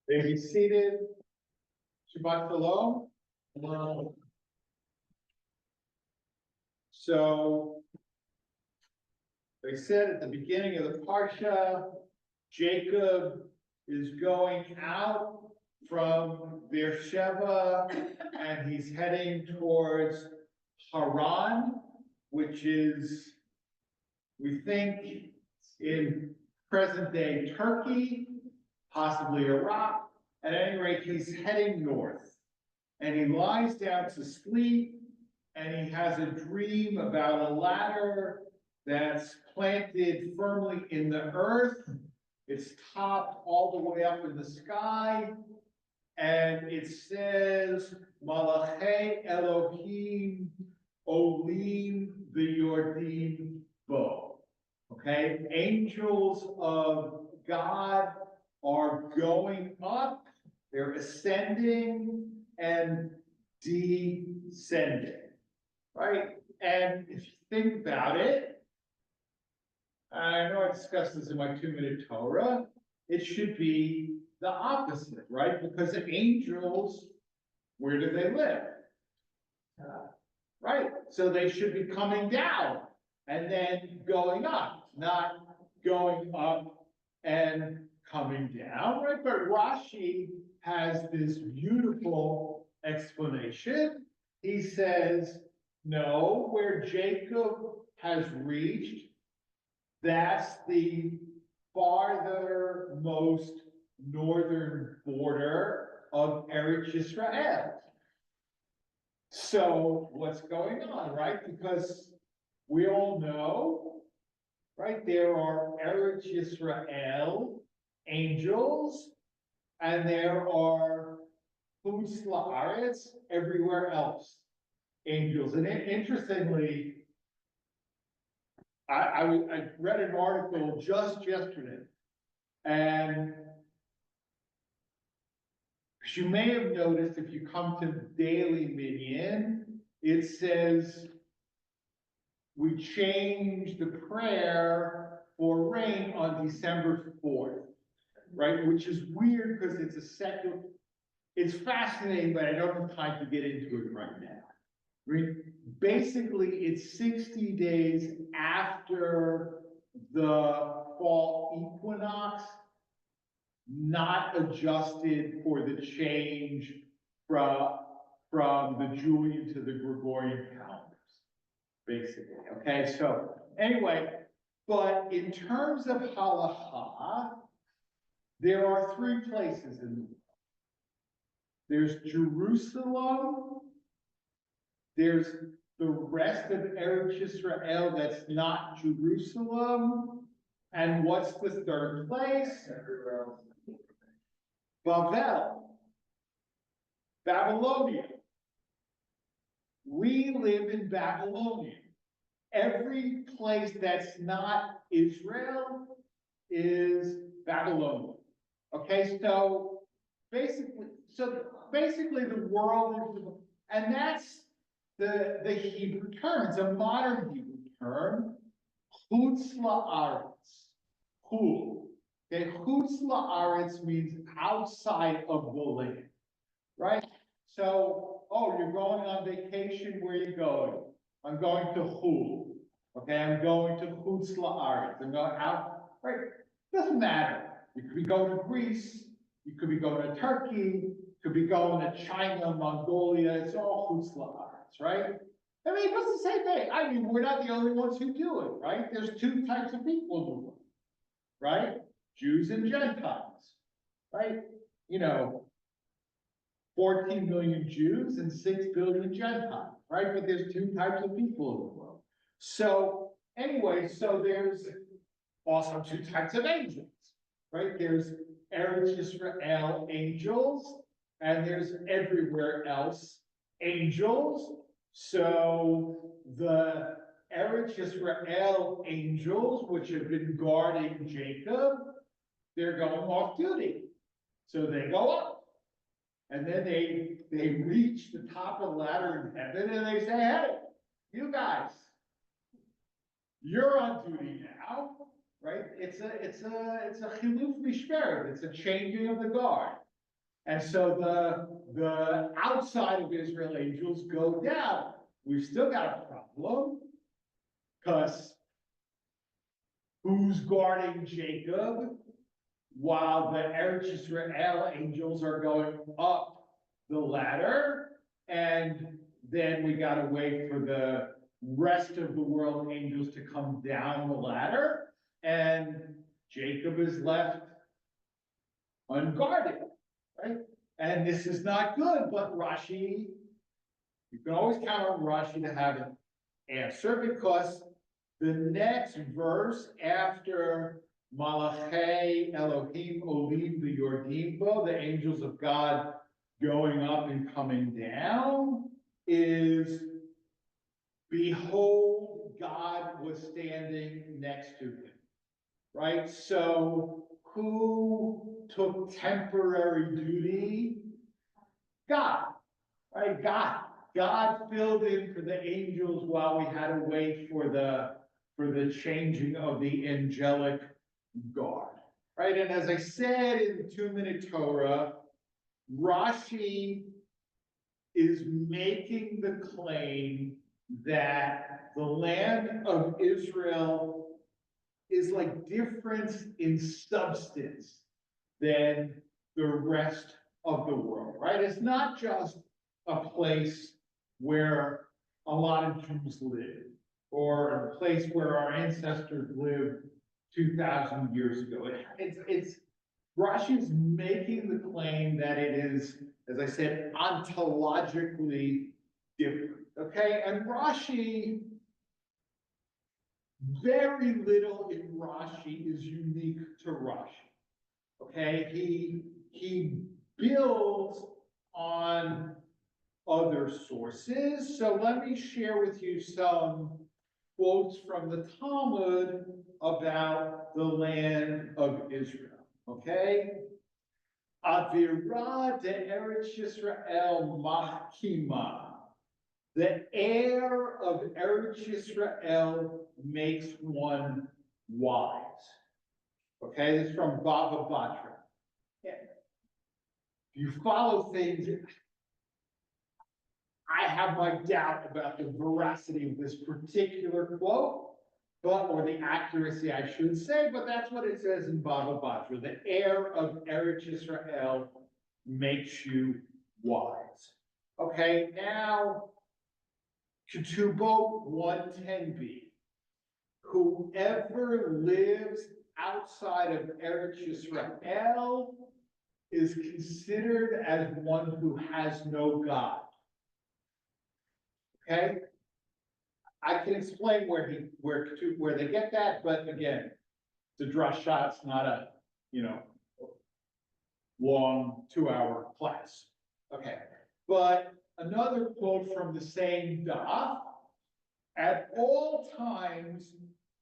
May be seated. Shabbat Shalom. Hello. So, they said at the beginning of the Parsha, Jacob is going out from Beersheba and he's heading towards Haran, which is, we think, in present-day Turkey, possibly Iraq. At any rate, he's heading north. And he lies down to sleep, and he has a dream about a ladder that's planted firmly in the earth. It's topped all the way up in the sky, and it says, Malachei Elohim Olim v'yordim bo. Okay, angels of God are going up, they're ascending and descending, right? And if you think about it, I know I discussed this in my 2-minute Torah, it should be the opposite, right? Because the angels, where do they live? Right, so they should be coming down and then going up, not going up and coming down, right? But Rashi has this beautiful explanation. He says, no, where Jacob has reached, that's the farthermost northern border of Eretz Yisrael. So what's going on, right? Because we all know, right, there are Eretz Yisrael angels, and there are Chutz La'aretz everywhere else angels. And interestingly, I read an article just yesterday, and you may have noticed if you come to Daily Minyan, it says we changed the prayer for rain on December 4th, right? Which is weird because it's a secular, it's fascinating, but I don't have time to get into it right now. Right? Basically, it's 60 days after the fall equinox, not adjusted for the change from the Julian to the Gregorian calendars, basically. Okay, so anyway, but in terms of halacha, there are 3 places in the world. There's Jerusalem, there's the rest of Eretz Yisrael that's not Jerusalem, and what's the 3rd place? Bavel, Babylonia. We live in Babylonia. Every place that's not Israel is Babylonia. Okay, so basically the world is, and that's the Hebrew term. It's a modern Hebrew term, Chutz La'aretz, Chul. Okay, Chutz La'aretz means outside of the land, right? So, oh, you're going on vacation, where are you going? I'm going to Chul. Okay, I'm going to Chutz La'aretz. I'm going out, right? Doesn't matter. You could be going to Greece, you could be going to Turkey, you could be going to China, Mongolia, it's all Chutz La'aretz, right? I mean, it's the same thing. I mean, we're not the only ones who do it, right? There's 2 types of people in the world, right? Jews and Gentiles, right? You know, 14 million Jews and 6 billion Gentiles, right? But there's 2 types of people in the world. So anyway, so there's also 2 types of angels, right? There's Eretz Yisrael angels, and there's everywhere else angels. So the Eretz Yisrael angels, which have been guarding Jacob, they're going off duty. So they go up. And then they reach the top of the ladder in heaven and they say, hey, you guys, you're on duty now, right? It's a chiluf mishmeret, it's a changing of the guard. And so the outside of Israel angels go down. We've still got a problem, because who's guarding Jacob while the Eretz Yisrael angels are going up the ladder? And then we gotta wait for the rest of the world angels to come down the ladder, and Jacob is left unguarded, right? And this is not good, but Rashi, you can always count on Rashi to have an answer, because the next verse after Malachei Elohim Olim V'Yordim Bo, the angels of God going up and coming down, is behold, God was standing next to him, right? So who took temporary duty? God, right? God filled in for the angels while we had to wait for the changing of the angelic guard, right? And as I said in the 2-minute Torah, Rashi is making the claim that the land of Israel is like different in substance than the rest of the world, right? It's not just a place where a lot of Jews live, or a place where our ancestors lived 2,000 years ago. It's Rashi is making the claim that it is, as I said, ontologically different, okay? And Rashi, very little in Rashi is unique to Rashi, okay? He builds on other sources. So let me share with you some quotes from the Talmud about the land of Israel, okay? Avirah de Eretz Yisrael Mahkima. The air of Eretz Yisrael makes one wise. Okay, this is from Baba Batra. Yeah. You follow things. I have my doubt about the veracity of this particular quote, or the accuracy, I should say, but that's what it says in Baba Batra. The air of Eretz Yisrael makes you wise. Okay, now, Ketubot 110b. Whoever lives outside of Eretz Yisrael is considered as one who has no God. Okay? I can explain where they get that, but again, the Drasha, it's not a, long 2-hour class. Okay, but another quote from the same daf: at all times,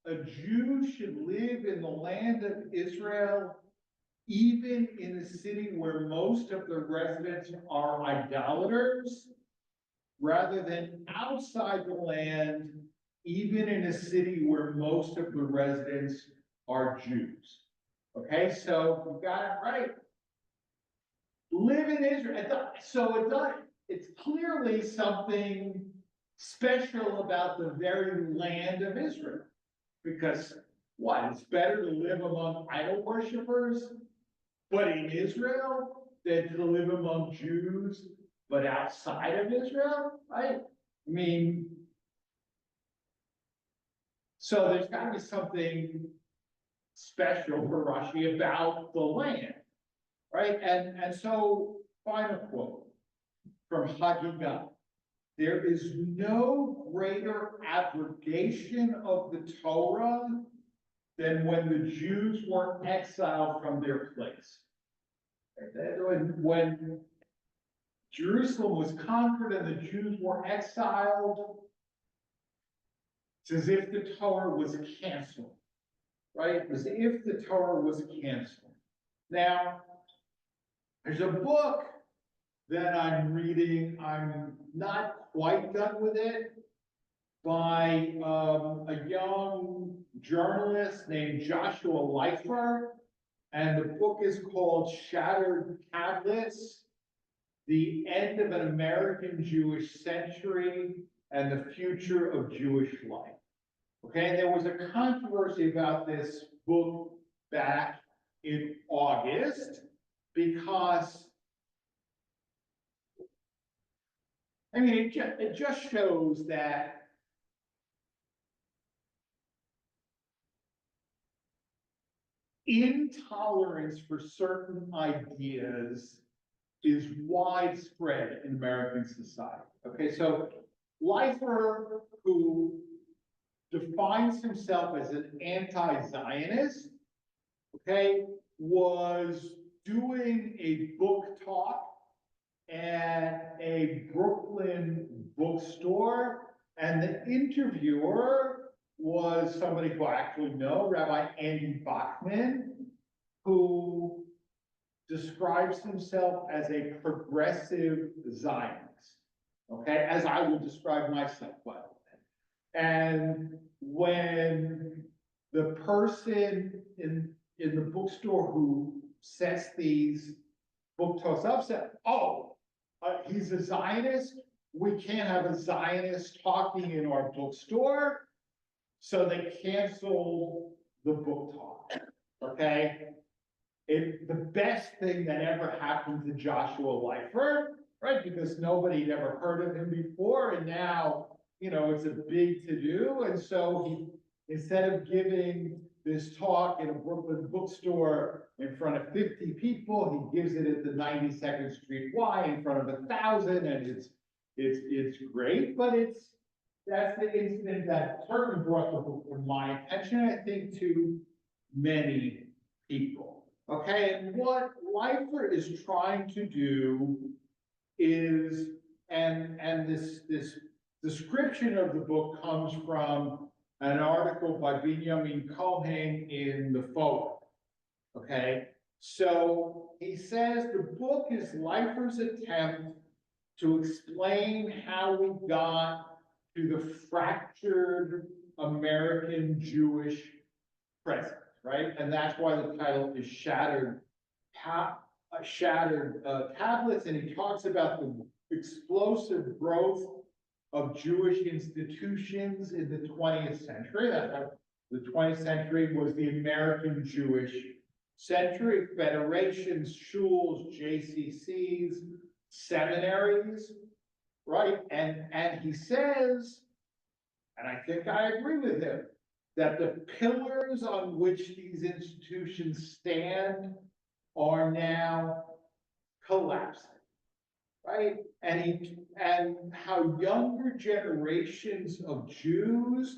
a Jew should live in the land of Israel, even in a city where most of the residents are idolaters, rather than outside the land, even in a city where most of the residents are Jews. Okay, so you got it right. Live in Israel. It's clearly something special about the very land of Israel. Because what? It's better to live among idol worshipers, but in Israel, than to live among Jews, but outside of Israel, right? I mean, so there's got to be something special for Rashi about the land, right? And so, final quote from Hagigah: there is no greater abrogation of the Torah than when the Jews were exiled from their place. When Jerusalem was conquered and the Jews were exiled, it's as if the Torah was canceled, right? As if the Torah was canceled. Now, there's a book that I'm reading. I'm not quite done with it, by a young journalist named Joshua Leifer, and the book is called Shattered Tablets. the end of an American Jewish century and the future of Jewish life. Okay, and there was a controversy about this book back in August because, I mean, it just shows that intolerance for certain ideas is widespread in American society. Okay, so Leifer, who defines himself as an anti-Zionist, okay, was doing a book talk at a Brooklyn bookstore, and the interviewer was somebody who I actually know, Rabbi Andy Bachman, who describes himself as a progressive Zionist, okay, as I would describe myself, by the way. And when the person in the bookstore who sets these book talks up said, oh, he's a Zionist, we can't have a Zionist talking in our bookstore, so they canceled the book talk, okay? The best thing that ever happened to Joshua Leifer, right? Because nobody had ever heard of him before, and now, you know, it's a big to-do, and so he, instead of giving this talk in a Brooklyn bookstore in front of 50 people, he gives it at the 92nd Street Y in front of 1,000, and it's great, but that's the incident that certainly brought the book to my attention, I think, to many people. Okay, and what Leifer is trying to do is, and this description of the book comes from an article by Benjamin Cohen in the Forward. Okay, so he says the book is Leifer's attempt to explain how we got to the fractured American Jewish present, right? And that's why the title is Shattered Tablets, and he talks about the explosive growth of Jewish institutions in the 20th century. That's how the 20th century was the American Jewish century: federations, shuls, JCCs, seminaries, right? And he says, and I think I agree with him, that the pillars on which these institutions stand are now collapsing, right? And how younger generations of Jews,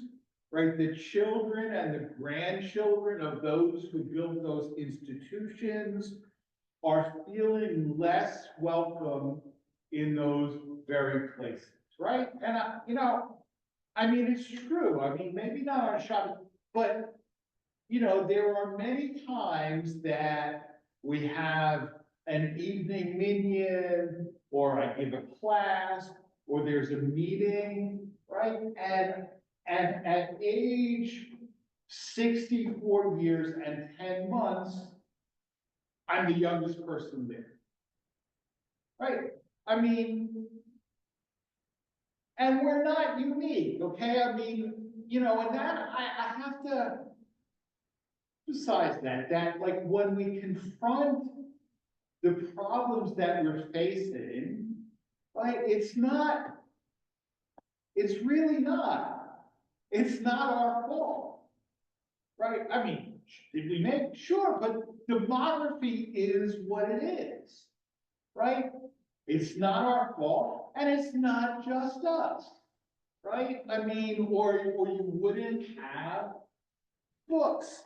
right, the children and the grandchildren of those who built those institutions are feeling less welcome in those very places, right? And you know, I mean, it's true. I mean, maybe not on Shabbat, but you know, there are many times that we have an evening minyan, or I give a class, or there's a meeting, right? And at age 64 years and 10 months, I'm the youngest person there, right? I mean, and we're not unique, okay? I mean, you know, and that I have to, besides that like when we confront the problems that we're facing, right, it's really not. It's not our fault, right? I mean, did we make? Sure, but demography is what it is, right? It's not our fault, and it's not just us, right? I mean, or you wouldn't have books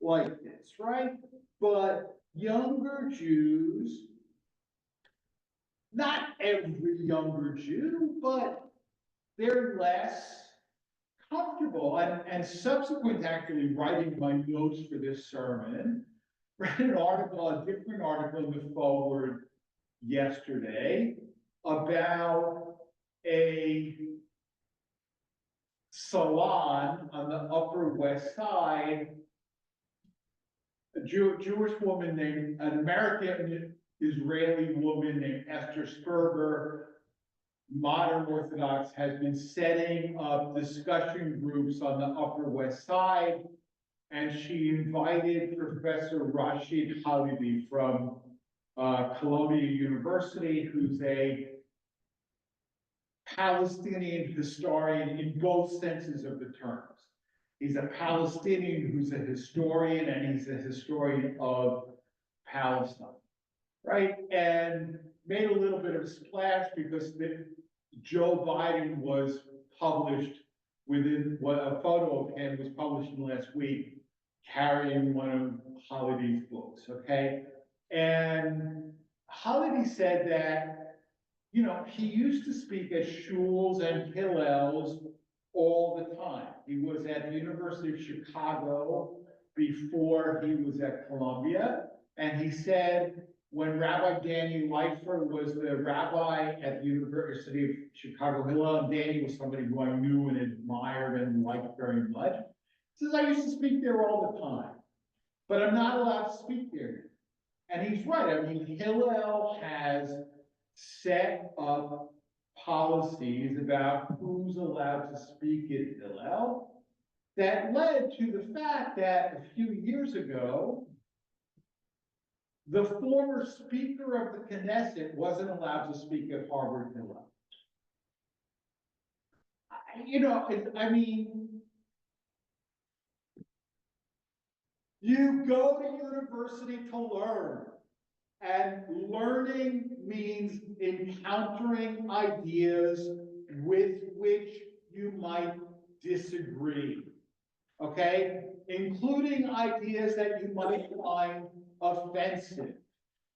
like this, right? But younger Jews, not every younger Jew, but they're less comfortable. And subsequent to actually writing my notes for this sermon, read an article, a different article in the Forward yesterday about a salon on the Upper West Side, a Jewish woman named, an American Israeli woman named Esther Sperber, modern Orthodox, has been setting up discussion groups on the Upper West Side. And she invited Professor Rashid Halibi from Columbia University, who's a Palestinian historian in both senses of the terms. He's a Palestinian who's a historian, and he's a historian of Palestine, right? And made a little bit of a splash because Joe Biden was published within, what a photo of him was published in the last week, carrying one of Halibi's books, okay? And Halibi said that, you know, he used to speak at shuls and hillels all the time. He was at the University of Chicago before he was at Columbia. And he said when Rabbi Danny Leifer was the rabbi at the University of Chicago Hillel, and Danny was somebody who I knew and admired and liked very much. He says, I used to speak there all the time, but I'm not allowed to speak there. And he's right. I mean, Hillel has set up policies about who's allowed to speak at Hillel that led to the fact that a few years ago, the former Speaker of the Knesset wasn't allowed to speak at Harvard Hillel. You know, I mean, you go to university to learn, and learning means encountering ideas with which you might disagree, okay? Including ideas that you might find offensive.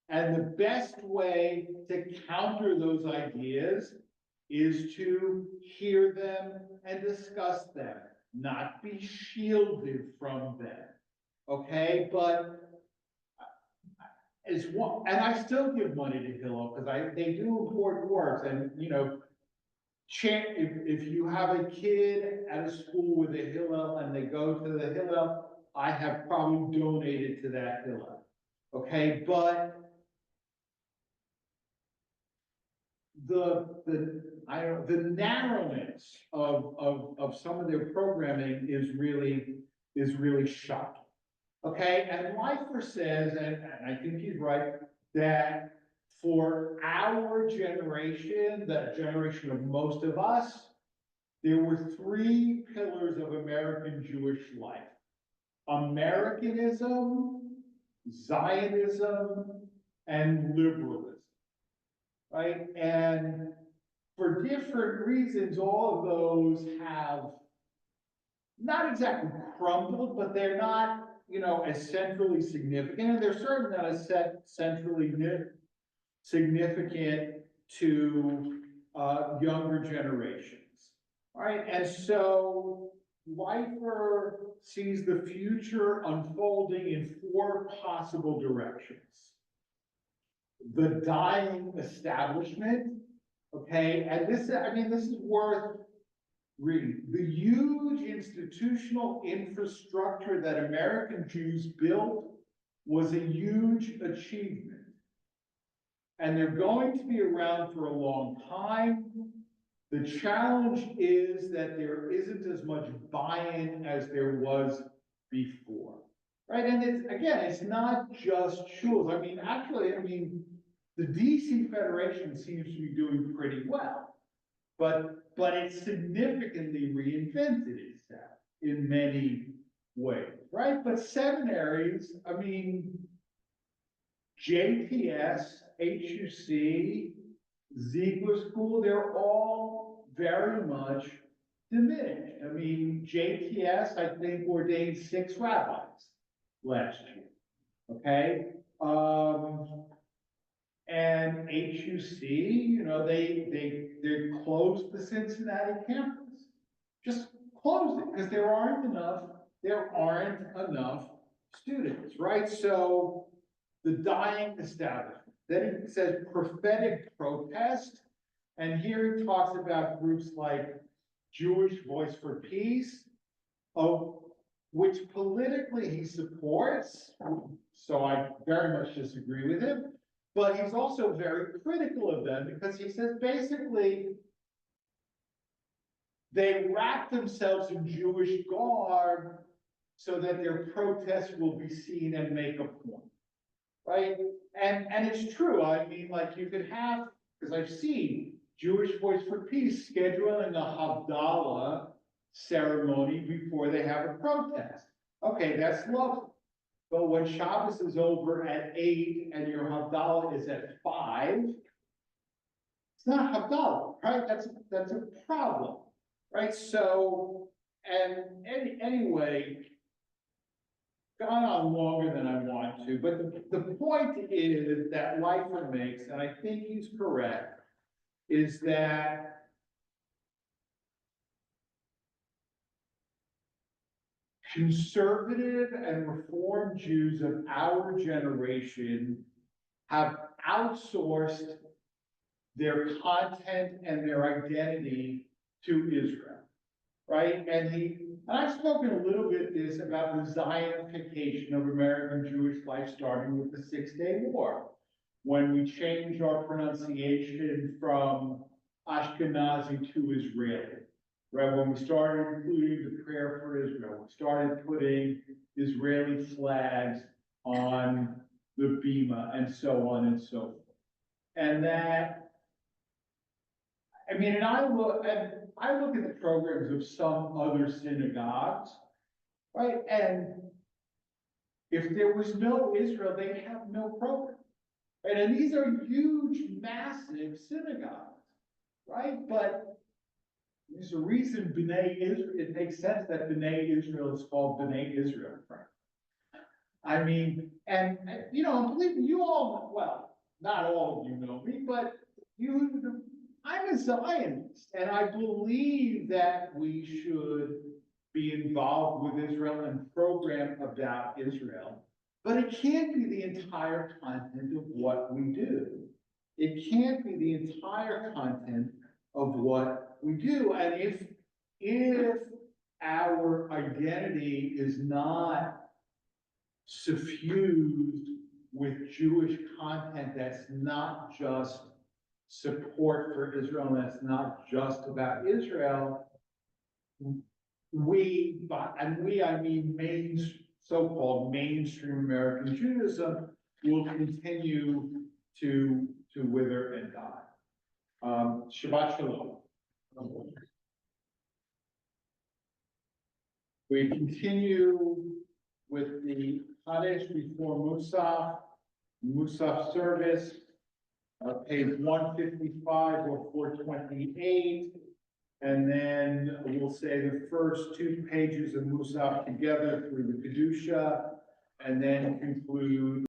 And the best way to counter those ideas is to hear them and discuss them, not be shielded from them. Okay, but as one, and I still give money to Hillel because they do important work. And you know, if you have a kid at a school with a Hillel and they go to the Hillel, I have probably donated to that Hillel. Okay, but the narrowness of some of their programming is really shocking. Okay, and Leifer says, and I think he's right, that for our generation, the generation of most of us, there were three pillars of American Jewish life: Americanism, Zionism, and liberalism, right? And for different reasons, all of those have not exactly crumbled, but they're not, you know, as centrally significant, and they're certainly not as centrally significant to younger generations, all right? And so Leifer sees the future unfolding in four possible directions. The dying establishment, okay, and this, I mean, this is worth reading. The huge institutional infrastructure that American Jews built was a huge achievement. And they're going to be around for a long time. The challenge is that there isn't as much buy-in as there was before, right? And it's, again, it's not just shuls. I mean, actually, the DC Federation seems to be doing pretty well, but it significantly reinvented itself in many ways, right? But seminaries, I mean, JTS, HUC, Ziegler School, they're all very much diminished. I mean, JTS, I think, ordained 6 rabbis last year, okay? And HUC, you know, they closed the Cincinnati campus. Just closed it because there aren't enough students, right? So the dying establishment. Then it says prophetic protest, and here it talks about groups like Jewish Voice for Peace, which politically he supports, so I very much disagree with him, But he's also very critical of them because he says basically they wrap themselves in Jewish garb so that their protests will be seen and make a point, right? And it's true. I mean, like you could have, because I've seen Jewish Voice for Peace scheduling a Havdalah ceremony before they have a protest. Okay, that's lovely. But when Shabbos is over at 8 and your Havdalah is at 5, it's not Havdalah, right? That's a problem, right? So, and anyway, gone on longer than I want to, but the point is that Leifer makes, and I think he's correct, is that conservative and reformed Jews of our generation have outsourced their content and their identity to Israel, right? And I've spoken a little bit this about the Zionification of American Jewish life, starting with the 6-Day War, when we changed our pronunciation from Ashkenazi to Israeli. Right, when we started including the prayer for Israel, we started putting Israeli flags on the bima and so on and so forth. And that, I mean, and I look at the programs of some other synagogues, right? And if there was no Israel, they'd have no program. Right? And these are huge, massive synagogues, right? But there's a reason B'nai Israel, it makes sense that B'nai Israel is called B'nai Israel. Right? I mean, and you know, believe me, you all, well, not all of you know me, but I'm a Zionist, and I believe that we should be involved with Israel and program about Israel, but it can't be the entire content of what we do. It can't be the entire content of what we do. And if our identity is not suffused with Jewish content that's not just support for Israel, and that's not just about Israel, I mean so-called mainstream American Judaism will continue to wither and die. Shabbat Shalom. We continue with the Chodesh before Musaf service, page 155 or 428. And then we'll say the first 2 pages of Musaf together through the Kedusha, and then conclude